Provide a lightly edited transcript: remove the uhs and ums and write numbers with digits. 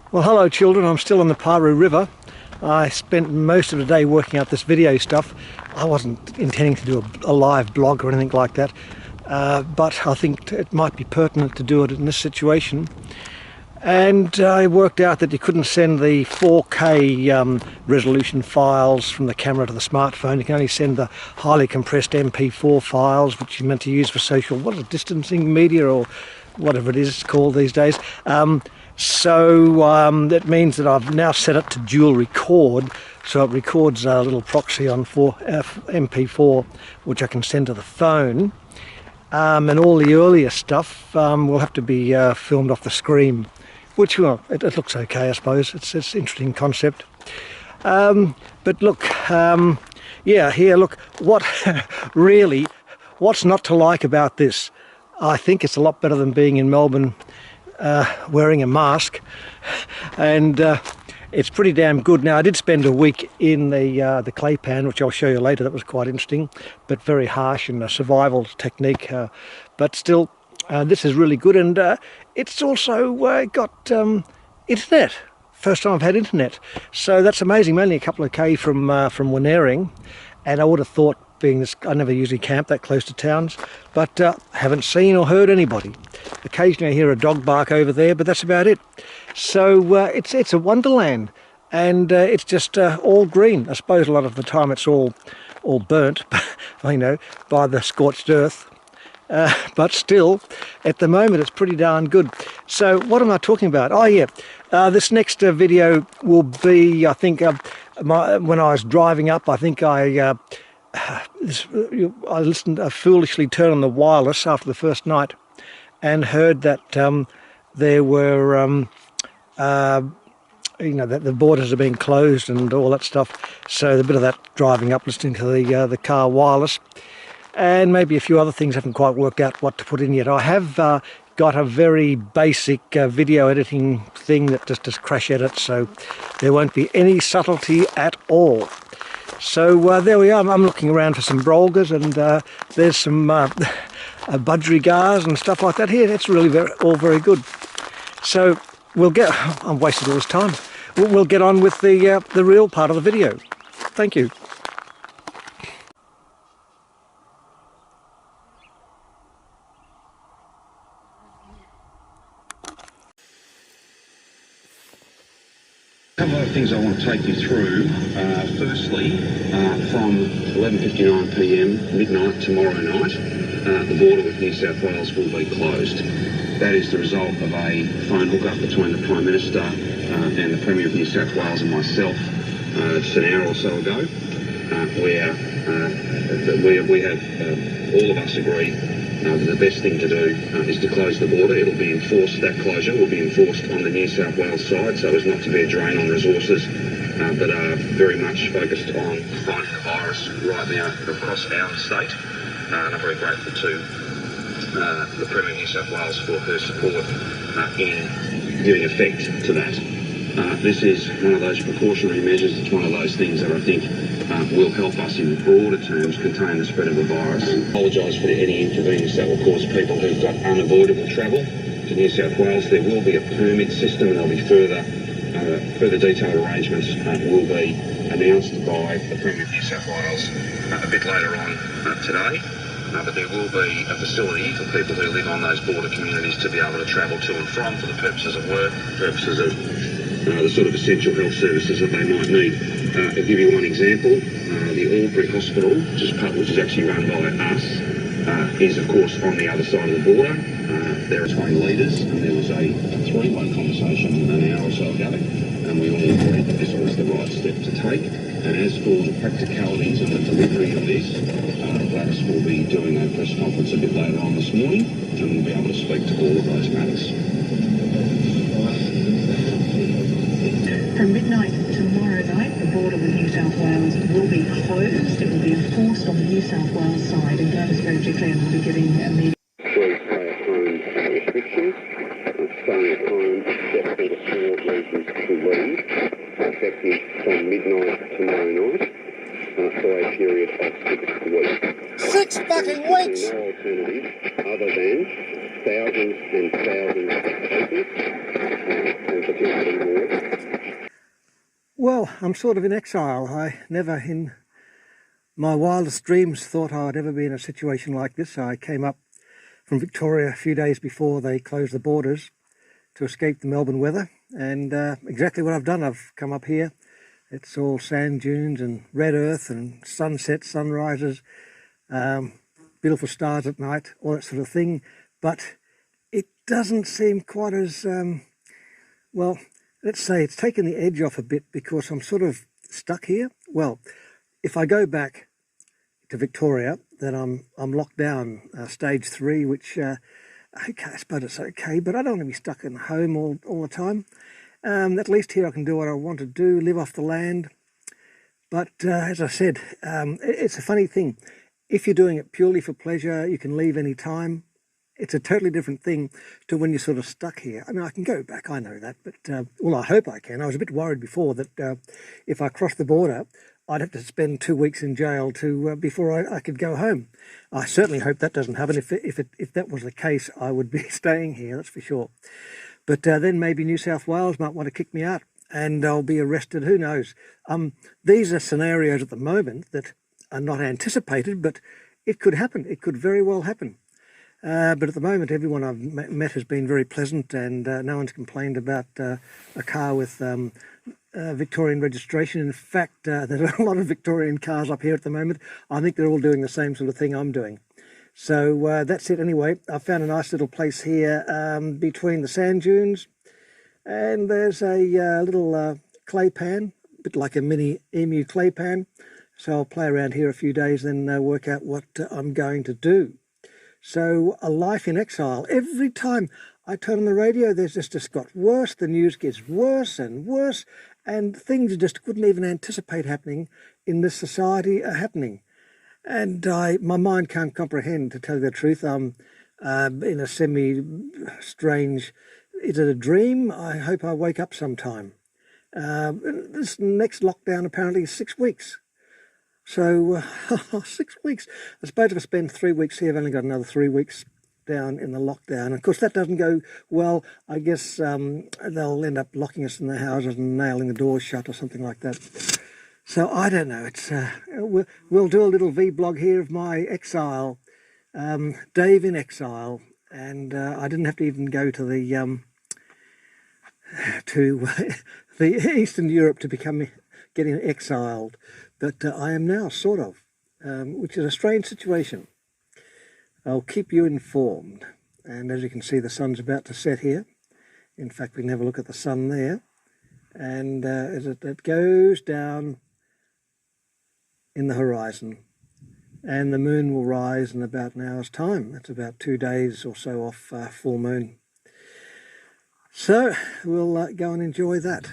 Well, hello children, I'm still on the Paroo River. I spent most of the day working out this video stuff. I wasn't intending to do a live blog or anything like that, but I think it might be pertinent to do it in this situation. And I worked out that you couldn't send the 4K resolution files from the camera to the smartphone. You can only send the highly compressed MP4 files, which you're meant to use for social, distancing media or whatever it is called these days. So that means that I've now set it to dual record, so it records a little proxy on MP4, which I can send to the phone. And all the earlier stuff will have to be filmed off the screen, which, well, it looks okay, I suppose. It's an interesting concept. But look, yeah, here, look, what's not to like about this? I think it's a lot better than being in Melbourne wearing a mask, and it's pretty damn good. Now, I did spend a week in the clay pan, which I'll show you later. That was quite interesting, but very harsh and a survival technique. But still, this is really good, and it's also got internet. First time I've had internet, so that's amazing. Only a couple of K from Wannerong, and I would have thought, being this, I never usually camp that close to towns, but haven't seen or heard anybody. Occasionally I hear a dog bark over there, but that's about it. So it's a wonderland, and it's just all green. I suppose a lot of the time it's all burnt, you know, by the scorched earth. But still, at the moment, it's pretty darn good. So what am I talking about? Oh yeah, this next video will be, I think, when I was driving up, I think I foolishly turned on the wireless after the first night and heard that there were, you know, that the borders are being closed and all that stuff. So a bit of that driving up, listening to the car wireless, and maybe a few other things. Haven't quite worked out what to put in yet. I have got a very basic video editing thing that just crash edits, so there won't be any subtlety at all. So there we are. I'm looking around for some brolgas, and there's some budgerigars and stuff like that here. That's really all very good. So we'll get. I'm wasting all this time. We'll get on with the real part of the video. Thank you. A couple of things I want to take you through. Firstly, from 11:59 p.m. midnight tomorrow night, the border with New South Wales will be closed. That is the result of a phone hookup between the Prime Minister and the Premier of New South Wales and myself just an hour or so ago, where we have all of us agreed that the best thing to do is to close the border. It'll be enforced, that closure will be enforced on the New South Wales side, so as not to be a drain on resources, but are very much focused on fighting the virus right now across our state. And I'm very grateful to the Premier of New South Wales for her support in giving effect to that. This is one of those precautionary measures. It's one of those things that I think will help us in broader terms contain the spread of the virus. I apologise for any inconvenience that will cause people who've got unavoidable travel to New South Wales. There will be a permit system, and there'll be further detailed arrangements will be announced by the Premier of New South Wales a bit later on today. But there will be a facility for people who live on those border communities to be able to travel to and from for the purposes of work, purposes of the sort of essential health services that they might need. I'll give you one example. The Albury Hospital, which is actually run by us, is of course on the other side of the border. There are 20 leaders, and there was a three-way conversation an hour or so ago, and we all agreed that this was the right step to take. And as for the practicalities of the delivery of this, Gladys will be doing a press conference a bit later on this morning, and we'll be able to speak to all of those matters. From midnight tomorrow night, the border with New South Wales will be closed. It will be enforced on the New South Wales side, and Gladys very clear will be giving a meeting. Please stay at home restrictions. Staying at home except for the small reasons to leave, effective from midnight tomorrow night for a period of 6 weeks. 6 fucking weeks! There's no alternative other than thousands and thousands of cases and potentially more Well, I'm sort of in exile. I never in my wildest dreams thought I would ever be in a situation like this. I came up from Victoria a few days before they closed the borders to escape the Melbourne weather, and exactly what I've done. I've come up here. It's all sand dunes and red earth and sunsets, sunrises, beautiful stars at night, all that sort of thing. But it doesn't seem quite as, well, let's say it's taken the edge off a bit because I'm sort of stuck here. Well, if I go back to Victoria, then I'm locked down, stage 3, which, okay, I suppose it's okay, but I don't want to be stuck in home all the time. At least here I can do what I want to do, live off the land. But as I said, it's a funny thing. If you're doing it purely for pleasure, you can leave any time. It's a totally different thing to when you're sort of stuck here. I mean, I can go back, I know that, but well, I hope I can. I was a bit worried before that if I crossed the border, I'd have to spend 2 weeks in jail before I could go home. I certainly hope that doesn't happen. If that was the case, I would be staying here, that's for sure. But then maybe New South Wales might want to kick me out and I'll be arrested, who knows. These are scenarios at the moment that are not anticipated, but it could happen. It could very well happen. But at the moment, everyone I've met has been very pleasant, and no one's complained about a car with Victorian registration. In fact, there's a lot of Victorian cars up here at the moment. I think they're all doing the same sort of thing I'm doing. So that's it anyway. I found a nice little place here between the sand dunes, and there's a little clay pan, a bit like a mini emu clay pan. So I'll play around here a few days, then work out what I'm going to do. So a life in exile. Every time I turn on the radio, there's just got worse. The news gets worse and worse, and things you just couldn't even anticipate happening in this society are happening. And my mind can't comprehend, to tell you the truth. I'm in a semi-strange, is it a dream? I hope I wake up sometime. This next lockdown apparently is 6 weeks. So 6 weeks. I suppose if I spend 3 weeks here, I've only got another 3 weeks down in the lockdown. Of course, that doesn't go well. I guess they'll end up locking us in the houses and nailing the doors shut or something like that. So I don't know. It's we'll do a little vlog here of my exile, Dave in exile, and I didn't have to even go to the the Eastern Europe to become getting exiled, but I am now sort of, which is a strange situation. I'll keep you informed, and as you can see, the sun's about to set here. In fact, we can have a look at the sun there, and as it goes down in the horizon, and the moon will rise in about an hour's time. That's about 2 days or so off full moon. So we'll go and enjoy that.